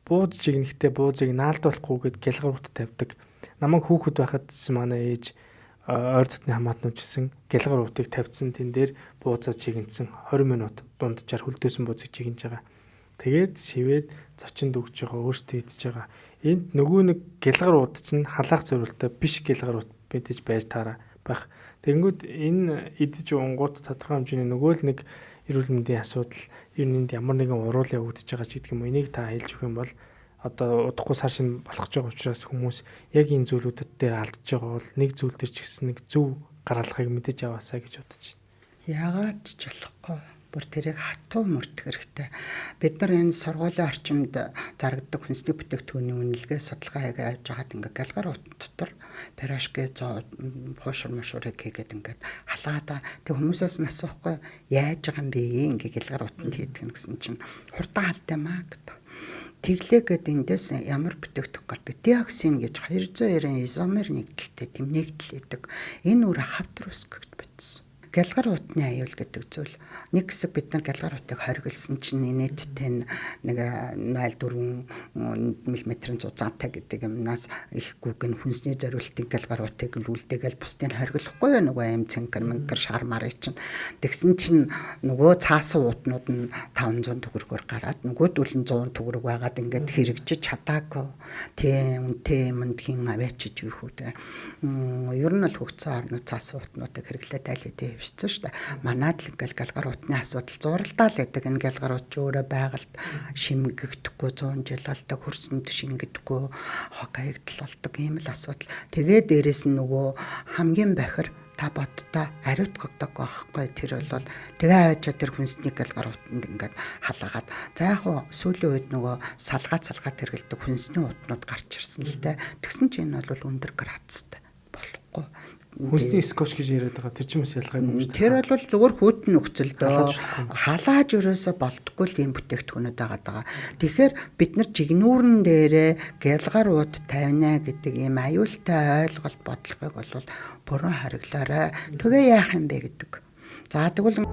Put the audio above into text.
бууж жигнэхдээ буузыг наалдуулахгүйгээд гялгарууд тавьдаг. Намайг хүүхэд байхад манай ээж ойр дотны хамаатнууд гэсэн гялгаруудыг тавьсан. Тэн дээр буузаа жигнэсэн 20 минут дунджаар хөлдөөсөн буузыг жигнэж байгаа. Тэгээд сивээд зочинд өгж байгаа, өөртөө идж байгаа. Энд нөгөө нэг гялгарууд чинь халаах зорилттой биш гялгарууд мэдээж байж таараа байх. Тэгэнгүүт энэ идэж унгууд тодорхой хэмжээний нөгөө л нэг эрүүл мэндийн асуудал, энд ямар нэгэн уруул явагдаж байгаа ч гэдэг юм. Энийг та хэлж өгөх юм бол одоо удахгүй сар шин болох ч байгаа учраас хүмүүс яг энэ зүйлүүдэд дээр алдаж байгаа бол нэг зүйл төр ч гэсэн нэг зөв гаргалгыг мэдэж аваасаа гэж бодож байна. Яагаад ч болохгүй. Бүр тэрийг хатуу мөрдөх хэрэгтэй. Бид нар энэ сургуулийн орчинд зарагддаг хүнсний бүтээгдэхүүний үнэлгээ судалгаа хийгээд жагаад ингээ галгаар дотор пирожки хуушур машуурыг хийгээд ингээд халаагаа тэг хүмүүсээс нь асуухгүй яаж байгаа юм бэ ингээ галгаар утанд хийдэг гэсэн чинь хурдан халдаймаа гэдэг. Тэглээгээд эндээс ямар бүтээгдэхүүн гардаг. Диоксин гэж 290 изомер нэгдэлтэй тэм нэгдэл идэг. Энэ үр хавдрус гэж бичсэн. Галгаар утны аюул гэдэг зүйл нэг хэсэг бид нар галгаар утыг хоригдсан чинь нийтдээ нэг 0.4 мм зузаантай гэдэг юмнаас ихгүйг нь хүнсний зориултын галгаар утыг үлдээгээл бусдыг хоригдлохгүй нөгөө аим цэнхэр мэнхэр шар марыг чинь тэгсэн чинь нөгөө цаасан утнууд нь 500 төгрөгөөр гараад нөгөө дүүл нь 100 төгрөг байгаад ингээд хэрэгжиж чадаагүй тийм үнэтэй мөндхийн аваачиж юу хүү ер нь л хөгцсөн орнууд цаасан утнуудыг хэрэглээд айлээ хэвчсэн шүү дээ. Манайд л ингээл галгаар утны асуудал зуралдаа л байдаг. Энэ галгаар ут ч өөрөө байгальд шимэгдэхгүй 100 жил болдог, хөрсөнд шингэдэггүй, хогоягдл болдог ийм л асуудал. Тэгээ дээрэс нь нөгөө хамгийн бахир та бодтой ариутгагдаг байхгүй тэр бол тэгээ хаяачаа тэр хүнсний галгаар утанд ингээд халаагаад за яг хуу сүүлийн үед нөгөө салгаад хэрэгэлдэг хүнсний утнууд гарч ирсэн л дээ. Тэгсэн чинь энэ бол өндөр градустай болохгүй. Хүнсний скотч гэж яриад байгаа. Тэр чинь бас ялгаа юм шүү дээ. Тэр бол зүгээр хүүтэн нөхцөлдөө халааж өрөөсө болтгүй л ийм бүтээгдэхүүнүүд байгаа. Тэгэхээр бид нар жигнүүрэн дээрээ галгаар ууд тавина гэдэг ийм аюултай ойлголт бодлогыг бол бүрэн хариглаарай. Тэгээ яах юм бэ гэдэг. За тэгвэл